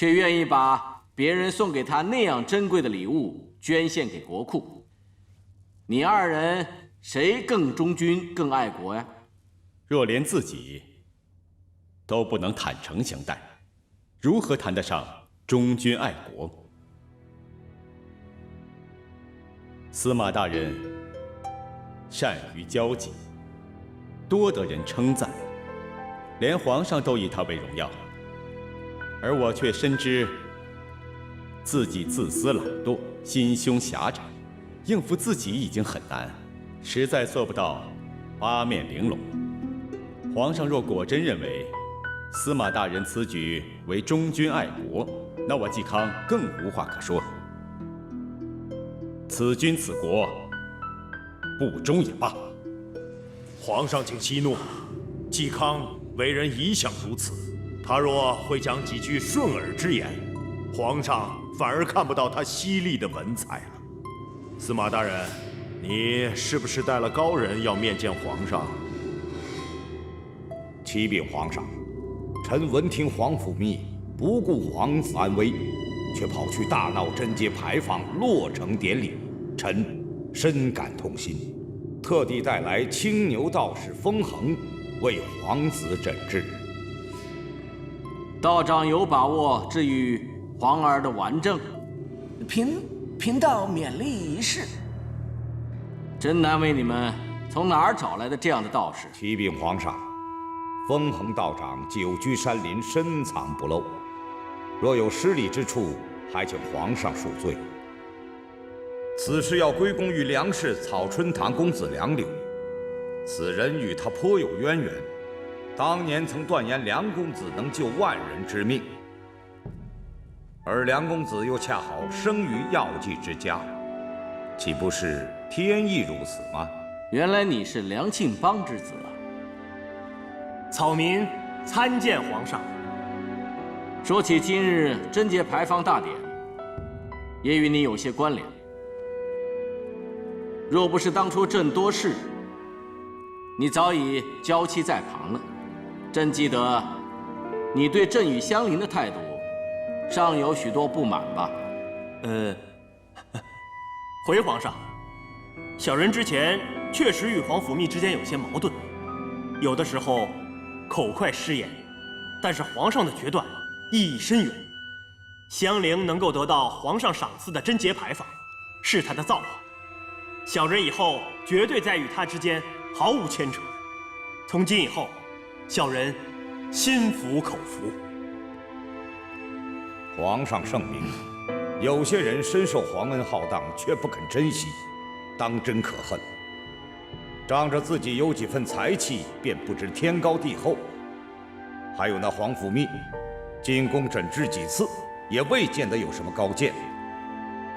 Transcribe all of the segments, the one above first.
却愿意把别人送给他那样珍贵的礼物捐献给国库。你二人谁更忠君、更爱国呀？若连自己都不能坦诚相待，如何谈得上忠君爱国？司马大人善于交际，多得人称赞，连皇上都以他为荣耀。而我却深知自己自私懒惰，心胸狭窄，应付自己已经很难，实在做不到八面玲珑。皇上若果真认为司马大人此举为忠君爱国，那我嵇康更无话可说。此君此国，不忠也罢。皇上请息怒，嵇康为人一向如此，他若会讲几句顺耳之言，皇上反而看不到他犀利的文采了。司马大人，你是不是带了高人要面见皇上？启禀皇上，臣闻听皇甫谧不顾皇子安危，却跑去大闹贞节牌坊落成典礼，臣深感痛心，特地带来青牛道士封衡为皇子诊治。道长有把握治愈皇儿的顽症？贫道勉力一试。真难为你们从哪儿找来的这样的道士？启禀皇上，封衡道长久居山林，深藏不露，若有失礼之处，还请皇上恕罪。此事要归功于梁氏草春堂公子梁柳，此人与他颇有渊源，当年曾断言梁公子能救万人之命，而梁公子又恰好生于药剂之家，岂不是天意如此吗？原来你是梁庆邦之子啊！草民参见皇上。说起今日贞节牌坊大典，也与你有些关联。若不是当初朕多事，你早已娇妻在旁了。朕记得你对朕与香菱的态度，尚有许多不满吧？回皇上，小人之前确实与皇甫谧之间有些矛盾，有的时候口快失言，但是皇上的决断意义深远。香菱能够得到皇上赏赐的贞节牌坊，是他的造化。小人以后绝对在与他之间毫无牵扯。从今以后，小人心服口服。皇上圣明，有些人深受皇恩浩荡，却不肯珍惜，当真可恨。仗着自己有几分才气，便不知天高地厚。还有那皇甫谧，进宫诊治几次，也未见得有什么高见，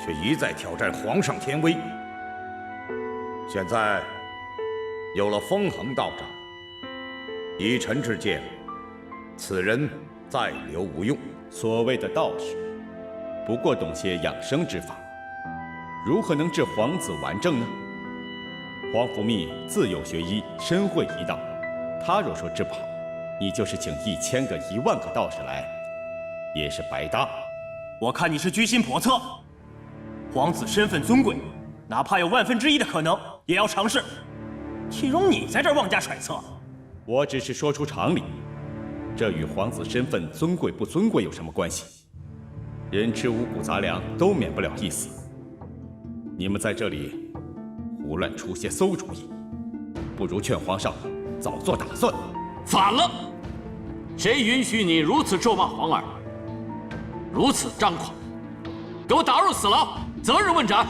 却一再挑战皇上天威。现在有了封衡道长，依臣之见，此人再留无用。所谓的道士，不过懂些养生之法，如何能治皇子顽症呢？皇甫谧自有学医，深会医道，他若说治不好，你就是请1000个、10000个道士来，也是白搭。我看你是居心叵测。皇子身份尊贵，哪怕有1/1000的可能，也要尝试。岂容你在这儿妄加揣测？我只是说出常理，这与皇子身份尊贵不尊贵有什么关系？人吃五谷杂粮都免不了一死。你们在这里胡乱出些馊主意，不如劝皇上早做打算。反了！谁允许你如此咒骂皇儿，如此张狂？给我打入死牢，择日问斩！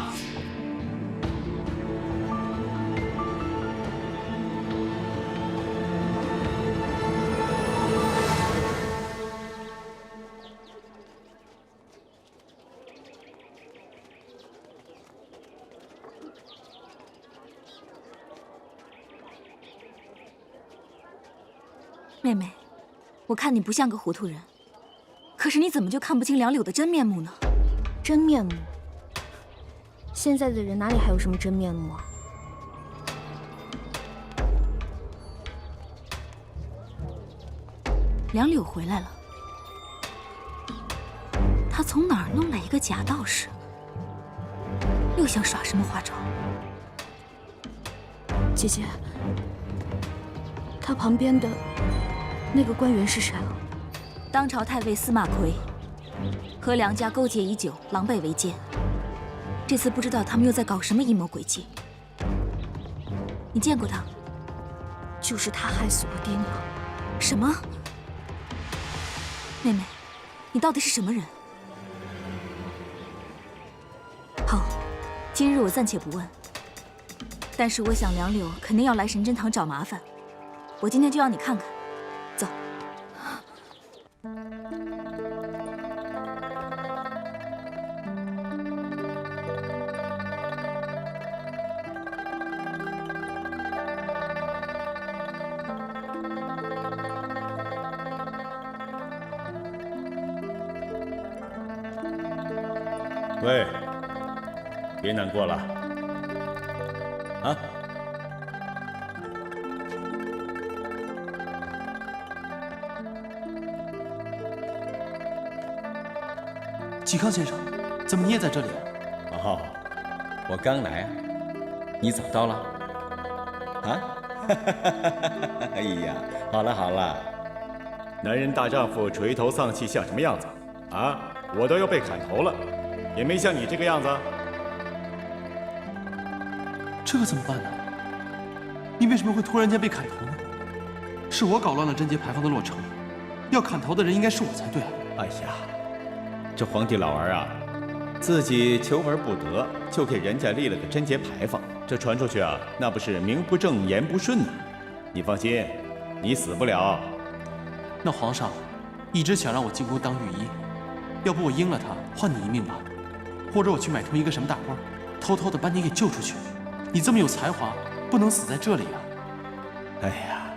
妹妹，我看你不像个糊涂人，可是你怎么就看不清梁柳的真面目呢？真面目？现在的人哪里还有什么真面目啊？梁柳回来了。从哪儿弄来一个假道士？又想耍什么花招？姐姐，他旁边的那个官员是谁啊？当朝太尉司马奎，和梁家勾结已久，狼狈为奸。这次不知道他们又在搞什么阴谋诡计。你见过他？就是他害死我爹娘。什么？妹妹，你到底是什么人？好，今日我暂且不问。但是我想梁柳肯定要来神针堂找麻烦，我今天就让你看看。走。喂，别难过了，啊？嵇康先生，怎么你也在这里？哦，我刚来啊，你早到了？啊？哎呀，好了好了，男人大丈夫垂头丧气像什么样子？啊，我都要被砍头了，也没像你这个样子。这可怎么办呢？你为什么会突然间被砍头呢？是我搞乱了贞节牌坊的落成，要砍头的人应该是我才对啊！哎呀，这皇帝老儿啊，自己求而不得，就给人家立了个贞节牌坊，这传出去啊，那不是名不正言不顺呢？你放心，你死不了。那皇上一直想让我进宫当御医，要不我应了他，换你一命吧，或者我去买通一个什么大官，偷偷的把你给救出去。你这么有才华，不能死在这里啊！哎呀，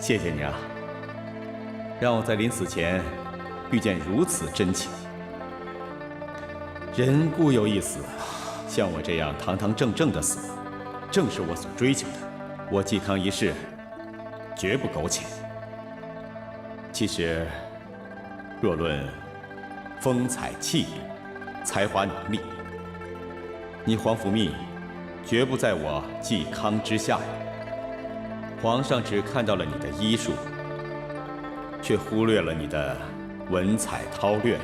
谢谢你啊，让我在临死前遇见如此真情。人固有一死，像我这样堂堂正正的死，正是我所追求的。我嵇康一世绝不苟且。其实，若论风采气力、才华能力，你皇甫谧绝不在我嵇康之下呀。皇上只看到了你的医术，却忽略了你的文采韬略呀。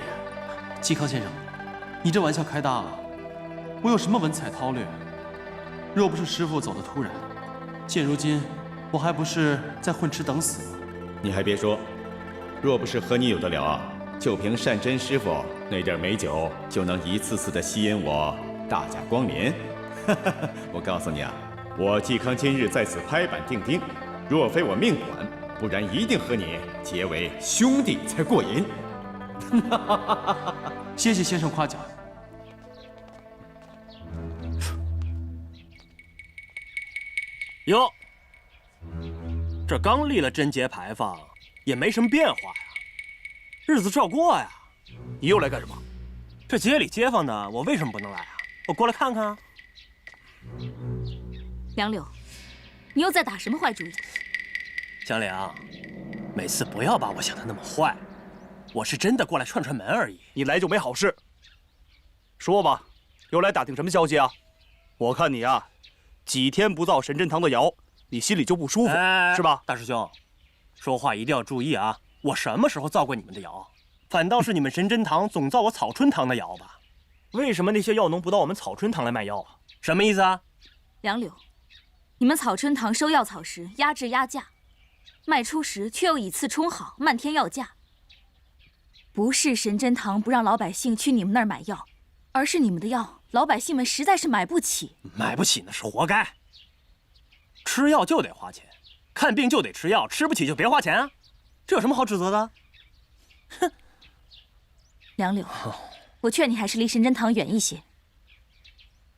嵇康先生，你这玩笑开大了。我有什么文采韬略？若不是师父走得突然，现如今我还不是在混吃等死吗？你还别说，若不是和你有得了啊，就凭单真师傅那点美酒，就能一次次的吸引我大驾光临。我告诉你啊，我嵇康今日在此拍板定钉，若非我命短，不然一定和你结为兄弟才过瘾。谢谢先生夸奖。哟，这刚立了贞节牌坊，也没什么变化呀，日子照过呀。你又来干什么？这街里街坊的，我为什么不能来啊？我过来看看啊。梁柳，你又在打什么坏主意？香菱，每次不要把我想的那么坏，我是真的过来串串门而已。你来就没好事。说吧，又来打听什么消息啊？我看你啊，几天不造神针堂的谣，你心里就不舒服，是吧？大师兄，说话一定要注意啊！我什么时候造过你们的谣？反倒是你们神针堂总造我草春堂的谣吧？为什么那些药农不到我们草春堂来卖药啊？什么意思啊？梁柳，你们草春堂收药草时压制压价，卖出时却又以次充好，漫天要价。不是神针堂不让老百姓去你们那儿买药，而是你们的药老百姓们实在是买不起。买不起那是活该。吃药就得花钱，看病就得吃药，吃不起就别花钱啊，这有什么好指责的？哼！梁柳，我劝你还是离神针堂远一些。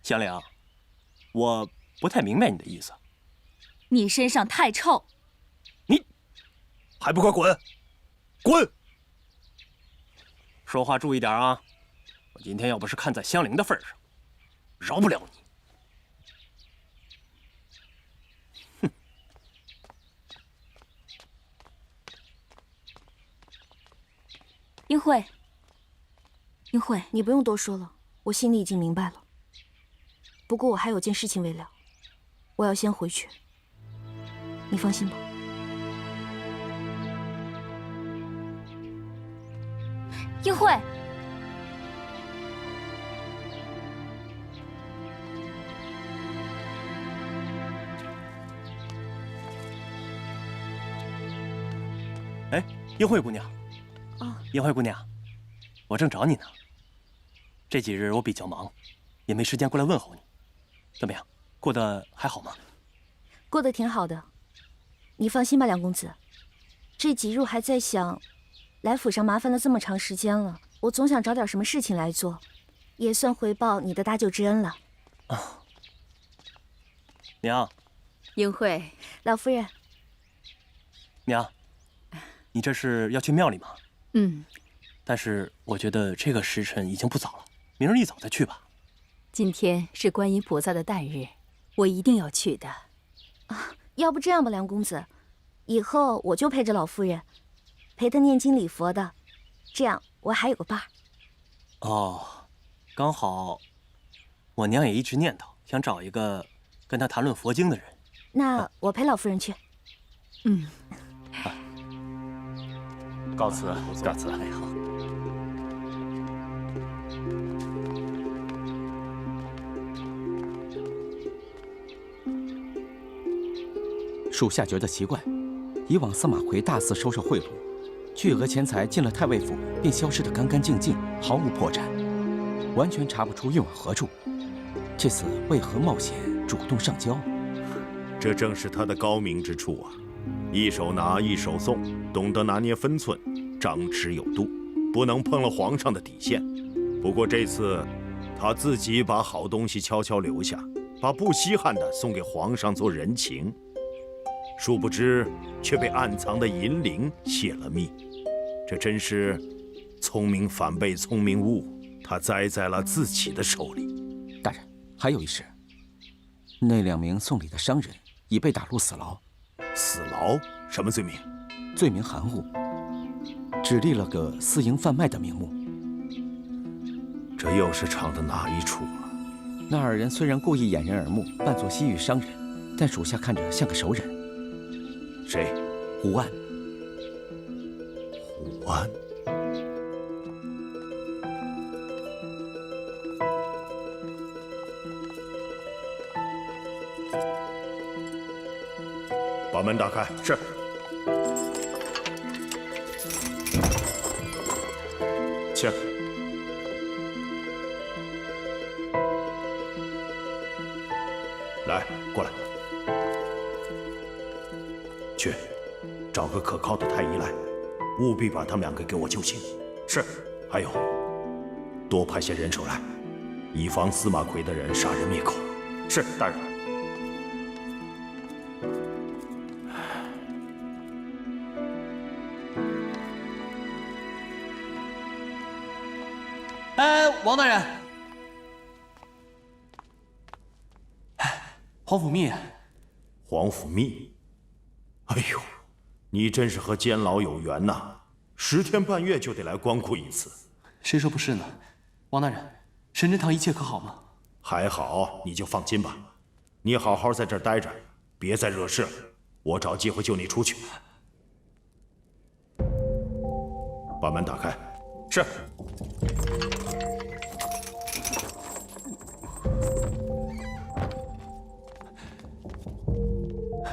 香菱，我不太明白你的意思。你身上太臭。你还不快滚！滚！说话注意点啊！我今天要不是看在香菱的份上，饶不了你。哼！英惠，英惠，你不用多说了，我心里已经明白了。不过我还有件事情未了，我要先回去。你放心吧。英惠，哎，英惠姑娘。啊，英惠姑娘，我正找你呢。这几日我比较忙，也没时间过来问候你。怎么样，过得还好吗？过得挺好的。你放心吧，梁公子。这几日还在想，来府上麻烦了这么长时间了，我总想找点什么事情来做，也算回报你的搭救之恩了。啊，娘。英惠，老夫人。娘，你这是要去庙里吗？嗯。但是我觉得这个时辰已经不早了，明儿一早再去吧。今天是观音菩萨的诞日，我一定要去的。啊，要不这样吧，梁公子，以后我就陪着老夫人，陪她念经礼佛的，这样我还有个伴儿。哦，刚好，我娘也一直念叨，想找一个跟她谈论佛经的人。那我陪老夫人去。嗯。告辞，告辞。哎，好。属下觉得奇怪，以往司马奎大肆收受贿赂，巨额钱财进了太尉府，便消失得干干净净，毫无破绽，完全查不出运往何处。这次为何冒险主动上交？这正是他的高明之处啊！一手拿，一手送，懂得拿捏分寸，张弛有度，不能碰了皇上的底线。不过这次，他自己把好东西悄悄留下，把不稀罕的送给皇上做人情。殊不知，却被暗藏的银铃泄了密。这真是聪明反被聪明误，他栽在了自己的手里。大人，还有一事，那2名送礼的商人已被打入死牢。死牢？什么罪名？罪名含糊，只立了个私营贩卖的名目。这又是唱的哪一出啊？那2人虽然故意掩人耳目，扮作西域商人，但属下看着像个熟人。谁？胡安。胡安。把门打开。是。请。来，过来。去，找个可靠的太医来，务必把他们2个给我救醒。是。还有，多派些人手来，以防司马奎的人杀人灭口。是，大人。王大人，皇甫谧。皇甫谧，哎呦，你真是和监牢有缘呐！10天半月就得来光顾一次。谁说不是呢？王大人，神真堂一切可好吗？还好，你就放心吧。你好好在这儿待着，别再惹事了。我找机会救你出去。把门打开。是。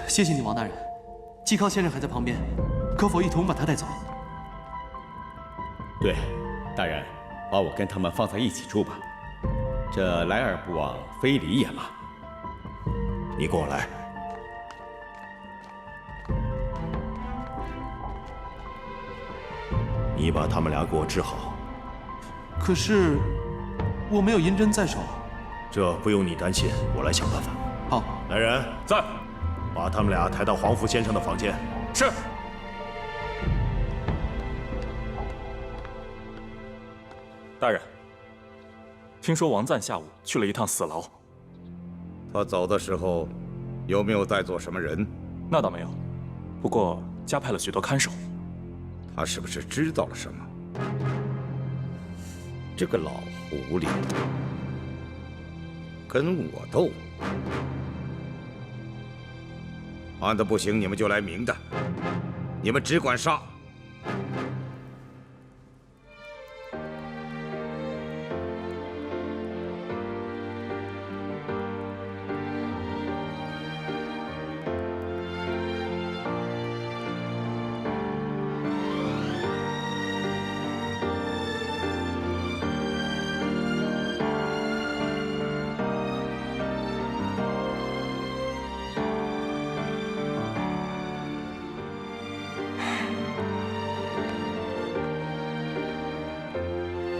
谢谢你，王大人。嵇康先生还在旁边，可否一同把他带走？对，大人，把我跟他们放在一起住吧。这来而不往非礼也嘛。你跟我来。你把他们俩给我治好。可是我没有银针在手。这不用你担心，我来想办法。好，来人，在。把他们俩抬到皇甫先生的房间。是。大人，听说王赞下午去了一趟死牢。他走的时候，有没有带走什么人？那倒没有，不过加派了许多看守。他是不是知道了什么？这个老狐狸跟我斗，暗的不行，你们就来明的，你们只管杀。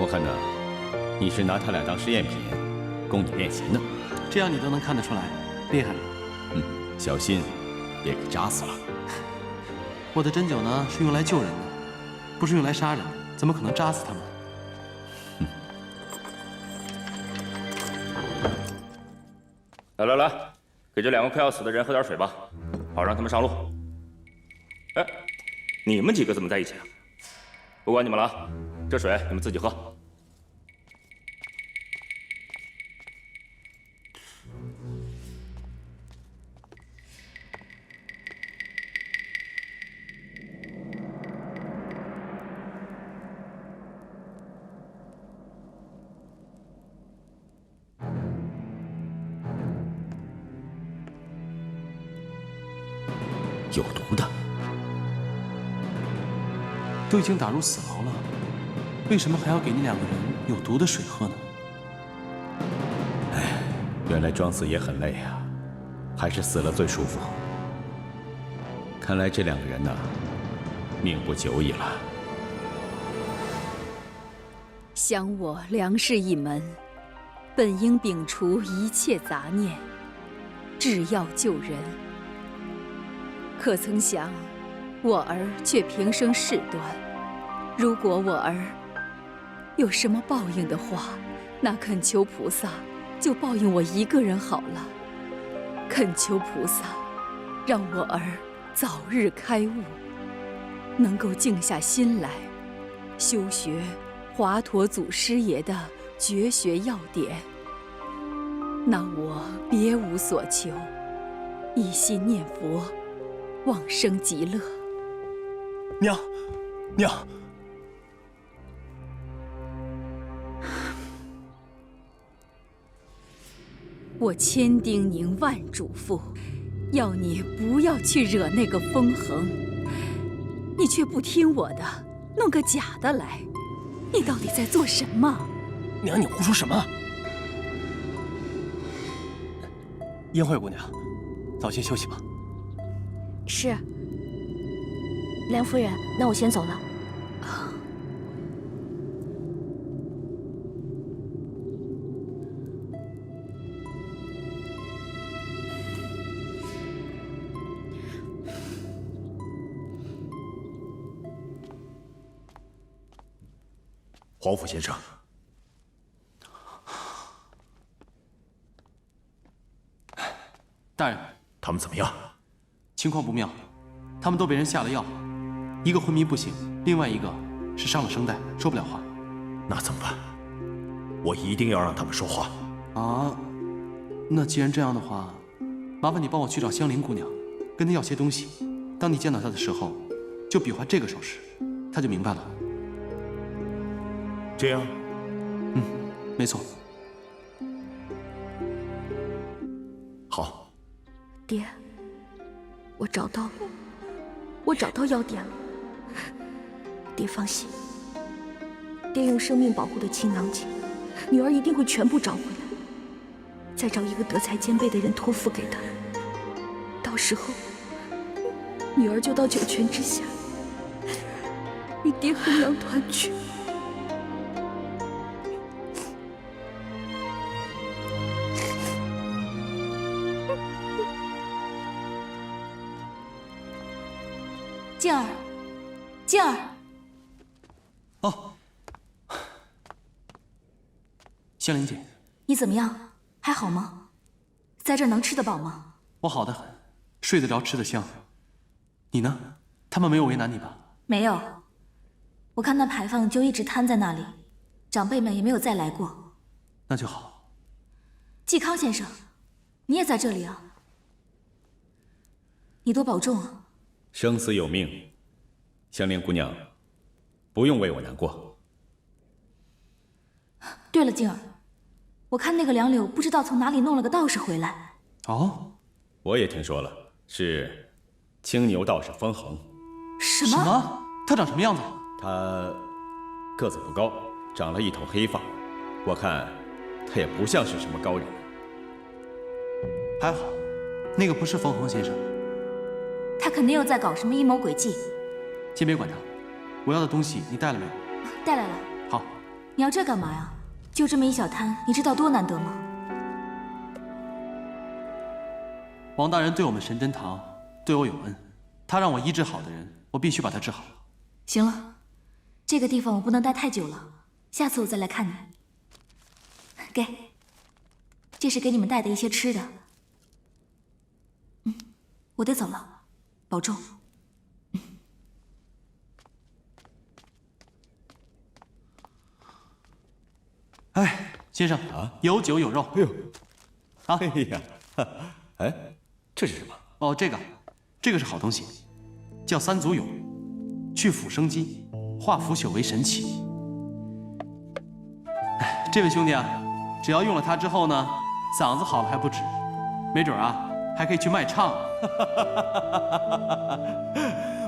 我看呢，你是拿他俩当试验品，供你练习呢。这样你都能看得出来，厉害了。小心，别给扎死了。我的针灸呢是用来救人的，不是用来杀人，怎么可能扎死他们？来，给这2个快要死的人喝点水吧，好让他们上路。哎，你们几个怎么在一起啊？不管你们了，这水你们自己喝。有毒的，都已经打入死牢了，为什么还要给那2个人有毒的水喝呢？哎，原来装死也很累啊，还是死了最舒服。看来这2个人呢，命不久矣了。想我梁氏一门，本应摒除一切杂念，制药救人。可曾想，我儿却平生事端。如果我儿有什么报应的话，那恳求菩萨就报应我一个人好了。恳求菩萨，让我儿早日开悟，能够静下心来，修学华佗祖师爷的绝学要典。那我别无所求，一心念佛，往生极乐。娘，我千叮咛万嘱咐，要你不要去惹那个风恒，你却不听我的，弄个假的来，你到底在做什么？娘，你胡说什么？英惠姑娘，早些休息吧。是，梁夫人，那我先走了。黄甫先生，大人，他们怎么样？情况不妙，他们都被人下了药，一个昏迷不醒，另外一个是伤了声带，说不了话。那怎么办？我一定要让他们说话。啊，那既然这样的话，麻烦你帮我去找香菱姑娘，跟她要些东西。当你见到她的时候，就比划这个手势，她就明白了。这样？没错。好。爹，我找到了，我找到药典了。爹放心，爹用生命保护的青囊锦，女儿一定会全部找回来，再找一个德才兼备的人托付给她。到时候，女儿就到九泉之下，与爹和娘团聚。静儿，静儿。哦，香菱姐，你怎么样？还好吗？在这儿能吃得饱吗？我好得很，睡得着，吃得香。你呢？他们没有为难你吧？没有，我看那牌坊就一直摊在那里，长辈们也没有再来过。那就好。季康先生，你也在这里啊？你多保重啊！生死有命，香莲姑娘，不用为我难过。对了，静儿，我看那个梁柳不知道从哪里弄了个道士回来。哦，我也听说了，是青牛道士封恒。什么？他长什么样子？他个子不高，长了一头黑发，我看他也不像是什么高人。还好，那个不是封恒先生。他肯定又在搞什么阴谋诡计。先别管他，我要的东西你带了没有？带来了。好。你要这干嘛呀？就这么一小摊，你知道多难得吗？王大人对我们神真堂对我有恩，他让我医治好的人，我必须把他治好。行了，这个地方我不能待太久了，下次我再来看你。给，这是给你们带的一些吃的。我得走了，保重。哎，先生啊，有酒有肉。哎呦，啊，哎呀，哎，这是什么？哦，这个是好东西，叫三足蛹，去腐生肌，化腐朽为神奇。哎，这位兄弟啊，只要用了它之后呢，嗓子好了还不止，没准啊还可以去卖唱。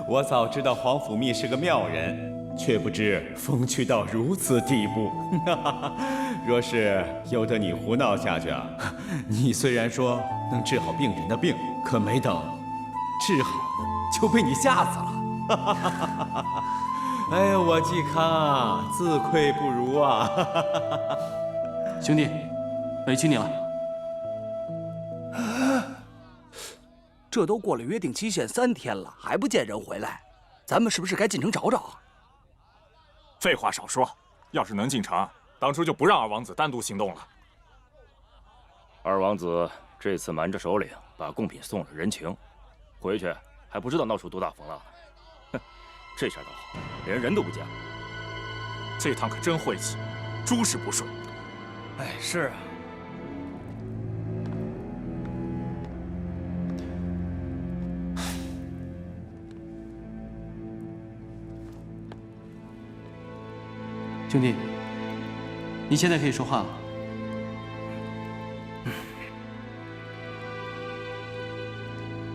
我早知道皇甫谧是个妙人，却不知风趣到如此地步。若是由得你胡闹下去啊，你虽然说能治好病人的病，可没等治好就被你吓死了。哎呀，我季康啊，自愧不如啊！兄弟，委屈你了。这都过了约定期限3天了，还不见人回来，咱们是不是该进城找找啊？废话少说，要是能进城，当初就不让二王子单独行动了。二王子这次瞒着首领把贡品送了人情，回去还不知道闹出多大风浪呢。哼，这下倒好，连人都不见了。这趟可真晦气，诸事不顺。哎，是啊。兄弟，你现在可以说话了。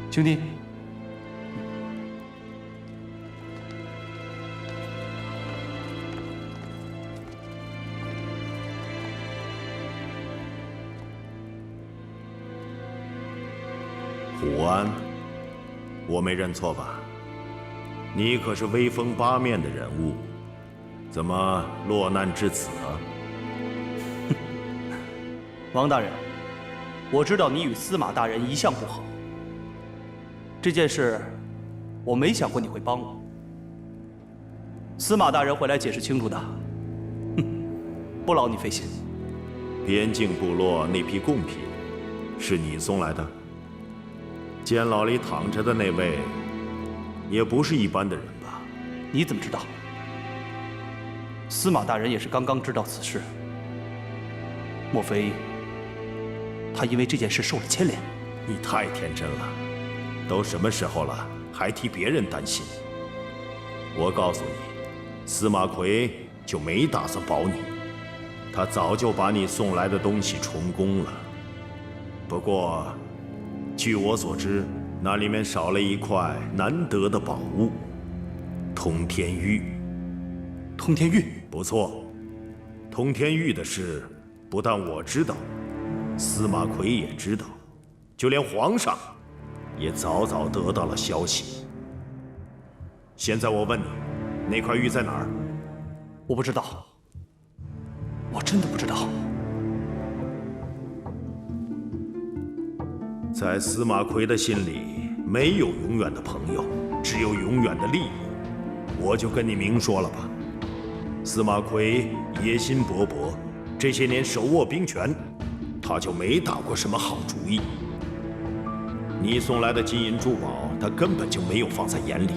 兄弟，虎安，我没认错吧？你可是威风八面的人物。怎么落难至此啊？王大人，我知道你与司马大人一向不和，这件事我没想过你会帮我。司马大人会来解释清楚的，不劳你费心。边境部落那批贡品是你送来的？监牢里躺着的那位也不是一般的人吧？你怎么知道？司马大人也是刚刚知道此事，莫非他因为这件事受了牵连？你太天真了，都什么时候了，还替别人担心？我告诉你，司马奎就没打算保你，他早就把你送来的东西充公了。不过，据我所知，那里面少了一块难得的宝物——通天玉。通天玉。不错，通天玉的事不但我知道，司马奎也知道，就连皇上也早早得到了消息。现在我问你，那块玉在哪儿？我不知道，我真的不知道。在司马奎的心里，没有永远的朋友，只有永远的利益。我就跟你明说了吧。司马奎野心勃勃，这些年手握兵权，他就没打过什么好主意。你送来的金银珠宝，他根本就没有放在眼里，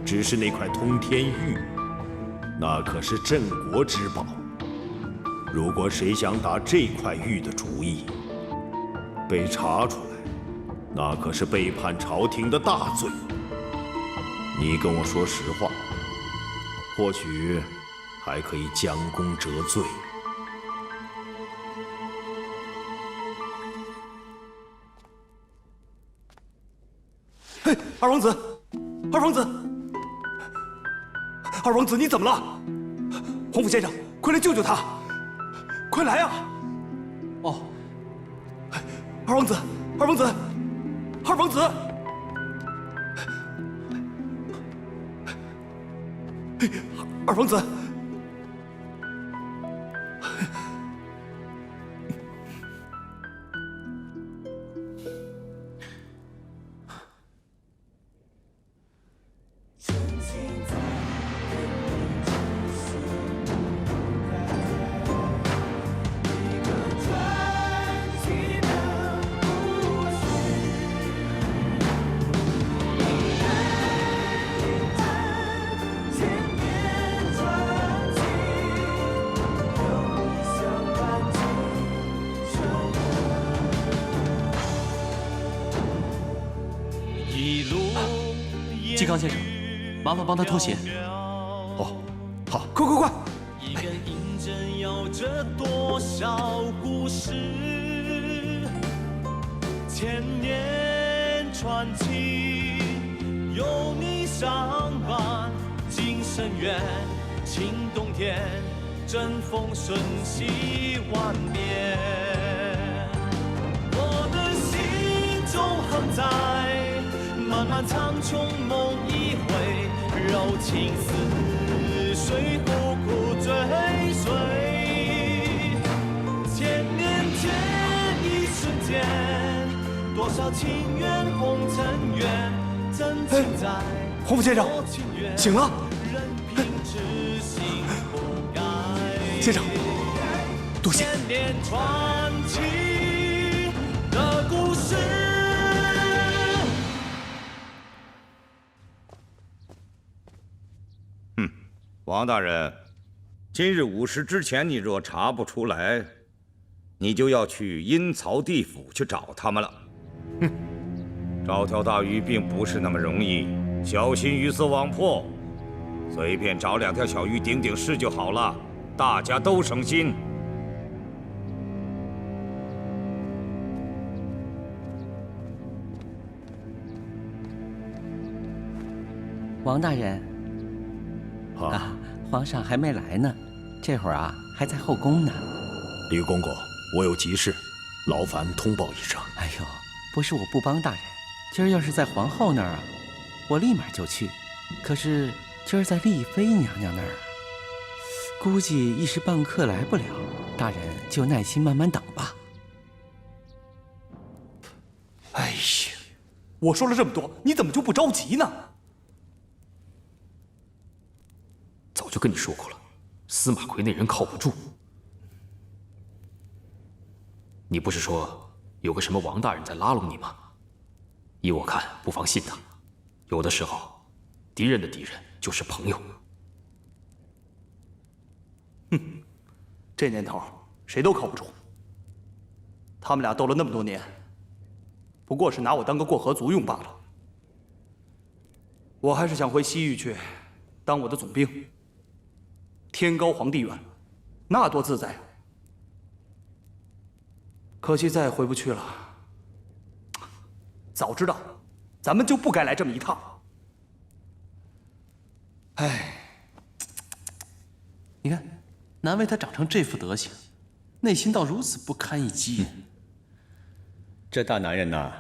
只是那块通天玉，那可是镇国之宝。如果谁想打这块玉的主意，被查出来，那可是背叛朝廷的大罪。你跟我说实话，或许还可以将功折罪。嘿，二王子，二王子，二王子，你怎么了？洪府先生，快来救救他！快来啊！哦，二王子，二王子，二王子！嘿，二王子。嵇康先生，麻烦帮他脱鞋。哦，好，快快快！一根银针有着多少故事，千年传奇，有你相伴，进深渊，庆冬天，阵风瞬息万变。我的心中恒在。漫漫苍穹梦一回，柔情似水，苦苦追随。千年间一瞬间，多少情缘红尘缘，真情在。洪府先生，醒了。先生，多谢。千年传奇的故事。王大人，今日午时之前，你若查不出来，你就要去阴曹地府去找他们了。哼，找条大鱼并不是那么容易，小心鱼死网破。随便找2条小鱼顶顶事就好了，大家都省心。王大人。啊，皇上还没来呢，这会儿啊还在后宫呢。李公公，我有急事，劳烦通报一声。哎呦，不是我不帮大人，今儿要是在皇后那儿啊，我立马就去。可是今儿在丽妃娘娘那儿，估计一时半刻来不了，大人就耐心慢慢等吧。哎呀，我说了这么多，你怎么就不着急呢？早就跟你说过了，司马奎那人靠不住。你不是说有个什么王大人在拉拢你吗？依我看，不妨信他。有的时候，敌人的敌人就是朋友。哼，这年头谁都靠不住。他们俩斗了那么多年，不过是拿我当个过河卒用罢了。我还是想回西域去，当我的总兵。天高皇帝远，那多自在啊！可惜再也回不去了。早知道，咱们就不该来这么一趟。哎，你看，难为他长成这副德行，内心倒如此不堪一击。这大男人呐，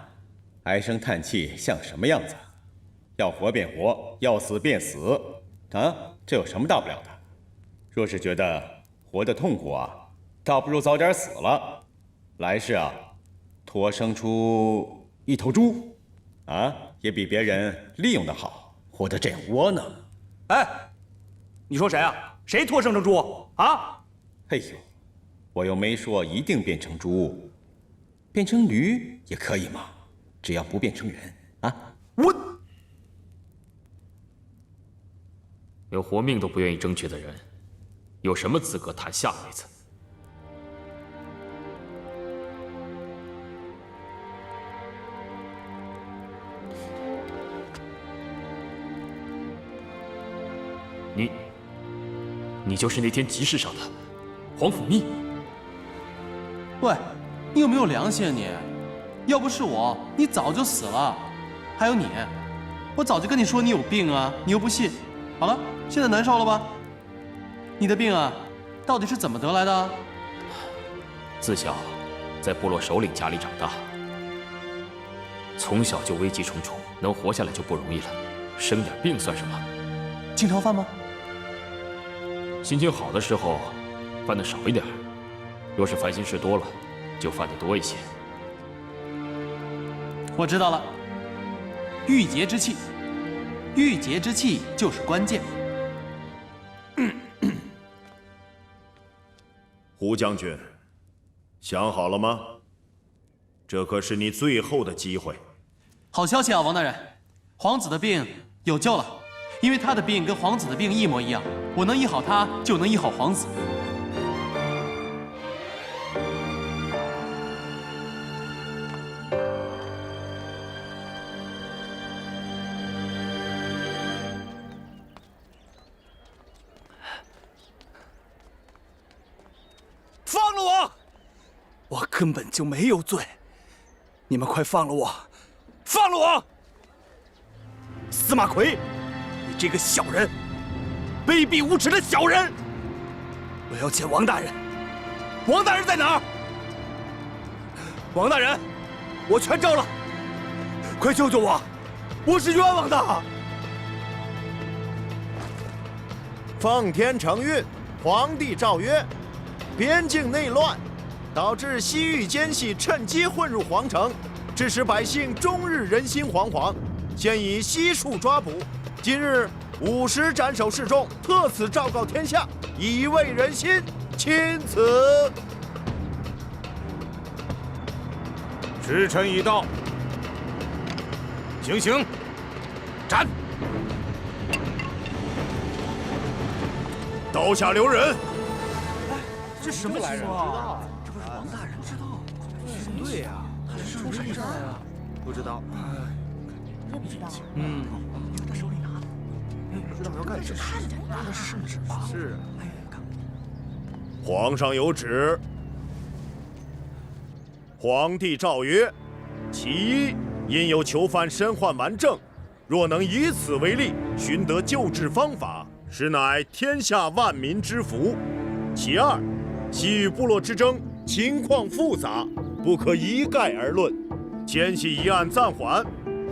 唉声叹气像什么样子？要活便活，要死便死，啊，这有什么大不了的？若是觉得活得痛苦啊，倒不如早点死了，来世啊，托生出一头猪，啊，也比别人利用的好，活得这样窝囊。哎，你说谁啊？谁托生成猪啊？哎呦，我又没说一定变成猪，变成驴也可以嘛，只要不变成人啊。连活命都不愿意争取的人，有什么资格谈下辈子？你就是那天集市上的黄甫密？喂，你有没有良心啊你？要不是我，你早就死了。还有你，我早就跟你说你有病啊，你又不信。好了，现在难受了吧？你的病啊，到底是怎么得来的？自小在部落首领家里长大，从小就危机重重，能活下来就不容易了，生点病算什么？经常犯吗？心情好的时候犯的少一点，若是烦心事多了，就犯的多一些。我知道了，郁结之气，郁结之气就是关键。胡将军，想好了吗？这可是你最后的机会。好消息啊，王大人，皇子的病有救了，因为他的病跟皇子的病一模一样，我能医好他，就能医好皇子。放了我！我根本就没有罪，你们快放了我！放了我！司马奎，你这个小人，卑鄙无耻的小人！我要见王大人，王大人在哪儿？王大人，我全招了，快救救我！我是冤枉的。奉天承运，皇帝诏曰：边境内乱，导致西域奸细趁机混入皇城，致使百姓终日人心惶惶。现以悉数抓捕，今日50斩首示众，特此昭告天下，以慰人心。钦此。时辰已到，行刑，斩！刀下留人。这什么来人啊？这不是王大人？不知道。对呀，他是出什么事了呀？不知道。也不知道。他手里拿的，不知道要干什么。拿的是什么？是啊。皇上有旨。皇帝诏曰：其一，因有囚犯身患顽症，若能以此为例，寻得救治方法，实乃天下万民之福。其二，西域部落之争情况复杂，不可一概而论，迁徙一案暂缓，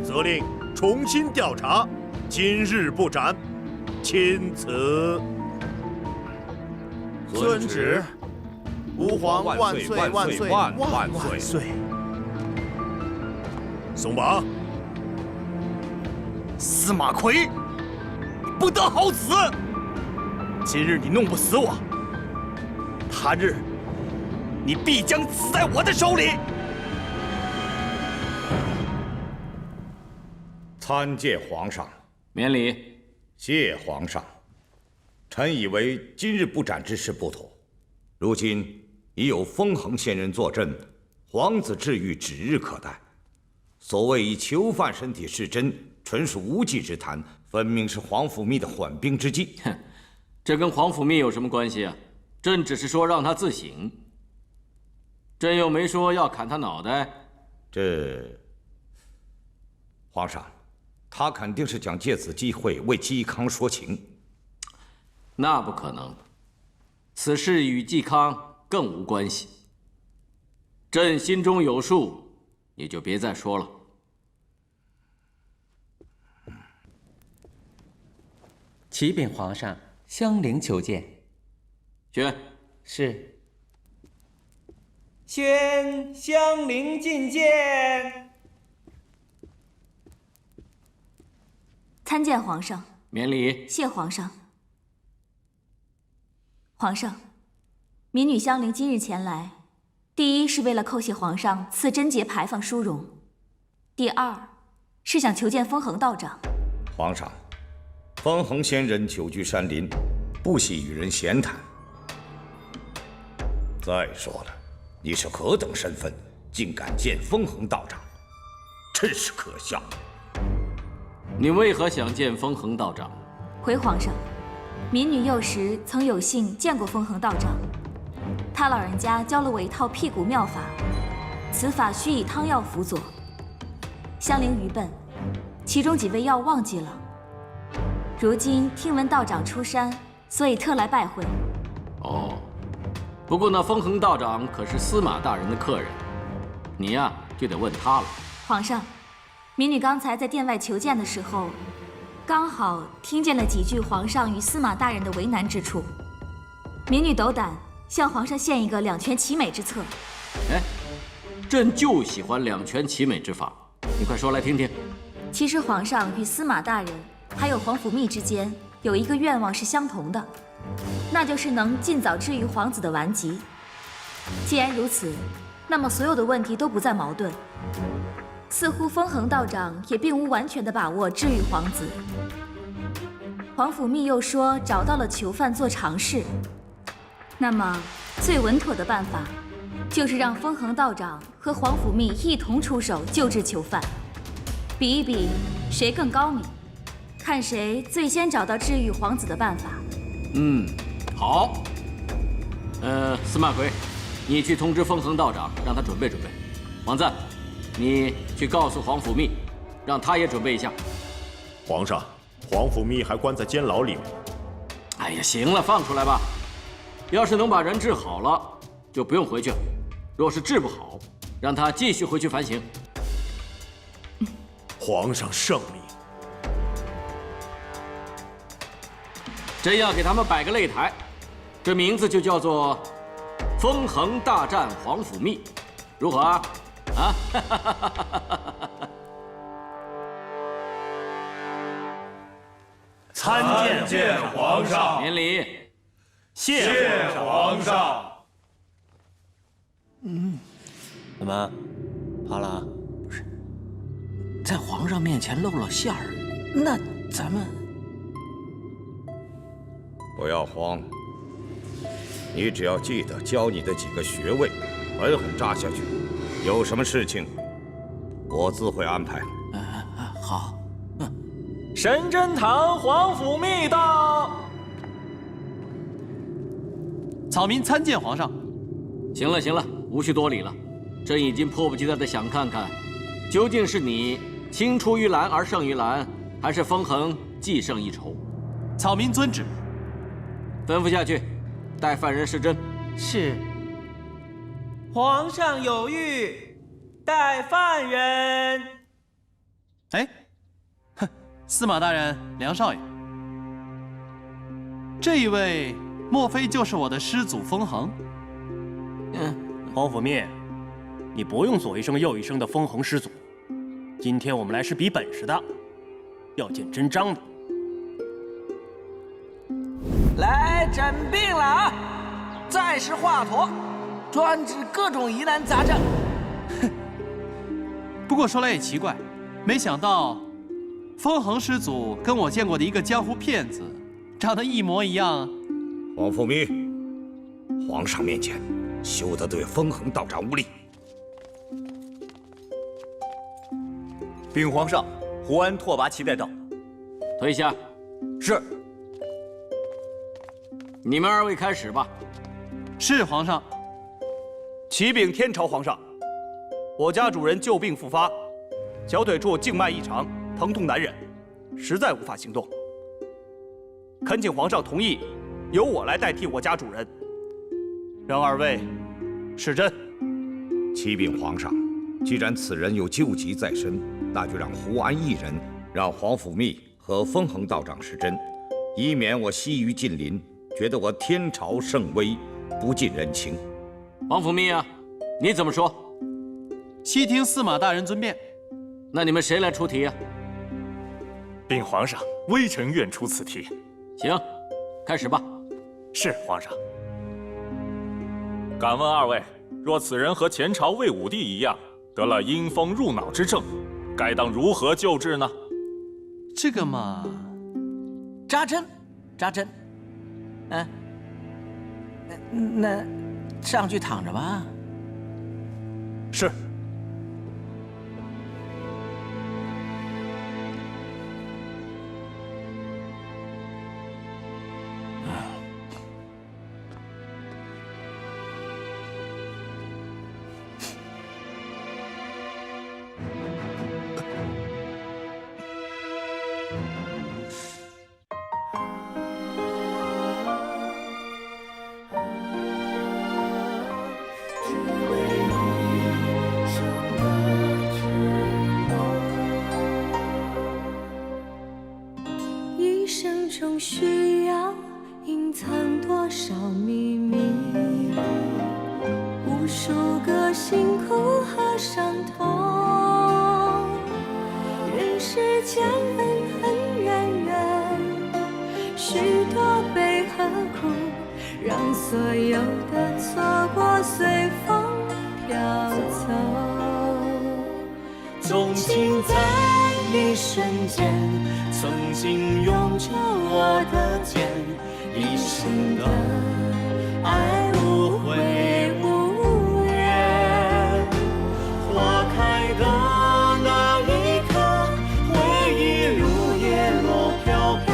责令重新调查，今日不斩。钦此。遵旨。吾皇万岁万岁万岁！松绑。司马奎，你不得好死！今日你弄不死我，他日你必将死在我的手里。参见皇上。免礼。谢皇上。臣以为今日不斩之事不妥，如今已有封衡仙人坐镇，皇子治愈指日可待。所谓以囚犯身体试针，纯属无稽之谈，分明是皇甫谧的缓兵之计。哼，这跟皇甫谧有什么关系啊？朕只是说让他自省，朕又没说要砍他脑袋。皇上，他肯定是想借此机会为嵇康说情。那不可能，此事与嵇康更无关系。朕心中有数，你就别再说了。启禀皇上，香菱求见。宣。是。宣香菱觐见。参见皇上。免礼。谢皇上。皇上，民女香菱今日前来，第一是为了叩谢皇上赐贞节牌坊殊荣，第二是想求见封衡道长。皇上，风恒仙人久居山林，不喜与人闲谈。再说了，你是何等身份，竟敢见风恒道长，真是可笑。你为何想见风恒道长？回皇上，民女幼时曾有幸见过风恒道长，他老人家教了我一套辟谷妙法，此法需以汤药辅佐。香菱愚笨，其中几味药忘记了。如今听闻道长出山，所以特来拜会。哦，不过那风恒道长可是司马大人的客人，你呀就得问他了。皇上，民女刚才在殿外求见的时候，刚好听见了几句皇上与司马大人的为难之处，民女斗胆向皇上献一个两全其美之策。哎，朕就喜欢两全其美之法，你快说来听听。其实皇上与司马大人还有皇甫谧之间有一个愿望是相同的，那就是能尽早治愈皇子的顽疾。既然如此，那么所有的问题都不再矛盾。似乎风恒道长也并无完全的把握治愈皇子。皇甫谧又说找到了囚犯做尝试，那么最稳妥的办法就是让风恒道长和皇甫谧一同出手救治囚犯，比一比谁更高明，看谁最先找到治愈皇子的办法。好。司马奎，你去通知风恒道长，让他准备准备。王赞，你去告诉皇甫谧，让他也准备一下。皇上，皇甫谧还关在监牢里吗？哎呀，行了，放出来吧。要是能把人治好了，就不用回去了；若是治不好，让他继续回去反省。皇上圣明。朕要给他们摆个擂台，这名字就叫做“风恒大战皇甫谧”，如何啊？啊！参见皇上。免礼。谢皇上。怎么，好了？不是，在皇上面前露了馅儿，那咱们不要慌，你只要记得教你的几个穴位，狠狠扎下去。有什么事情，我自会安排。好。神针堂皇甫谧到。草民参见皇上。行了行了，无需多礼了。朕已经迫不及待地想看看，究竟是你青出于蓝而胜于蓝，还是风恒既胜一筹。草民遵旨。吩咐下去，带犯人施针。是。皇上有谕，带犯人。哎，哼，司马大人，梁少爷，这一位莫非就是我的师祖风恒？皇甫谧，你不用左一声右一声的风恒师祖。今天我们来是比本事的，要见真章的。来诊病了啊！再是华佗，专治各种疑难杂症。不过说来也奇怪，没想到风恒师祖跟我见过的一个江湖骗子长得一模一样。皇甫谧，皇上面前休得对风恒道长无礼。禀皇上，胡安拓跋齐带到。退下。是。你们二位开始吧。是皇上。启禀天朝皇上，我家主人旧病复发，小腿处静脉异常，疼痛难忍，实在无法行动。恳请皇上同意，由我来代替我家主人，让二位施针。启禀皇上，既然此人有救急在身，那就让胡安一人，让皇甫谧和风恒道长施针，以免我西于近邻，觉得我天朝圣威，不近人情。皇甫谧啊，你怎么说？悉听司马大人尊便。那你们谁来出题啊？禀皇上，微臣愿出此题。行，开始吧。是皇上。敢问二位，若此人和前朝魏武帝一样，得了阴风入脑之症，该当如何救治呢？这个嘛，扎针，扎针。那上去躺着吧。是。一生中需要隐藏多少秘密，无数个辛苦和伤痛，人世间恩恩怨怨，许多悲和苦，让所有的错过随风飘走。钟情在一瞬间，曾经拥着我的肩，一生的爱无悔无怨。花开的那一刻，回忆如叶落飘飘，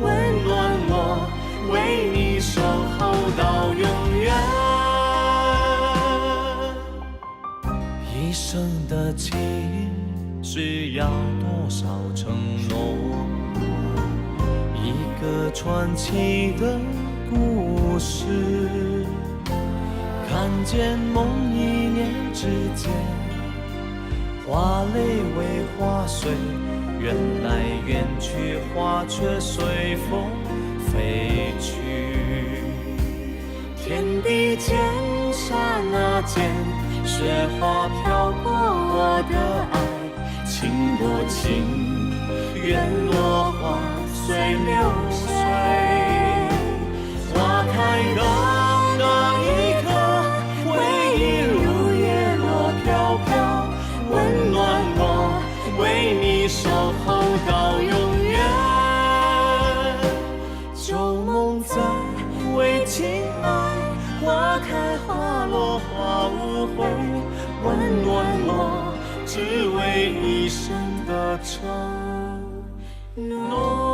温暖我，为你守候到永远。一生的情需要多少承诺？一个传奇的故事，看见梦一念之间，花泪为花碎，缘来缘去，花却随风飞去。天地间，刹那间，雪花飘过我的爱。情多情，愿落花随流水。花开的那一刻，回忆如叶落飘飘，温暖我，为你守候到永远。旧梦在为情爱，花开花落花无悔，温暖我，只为一生的承诺。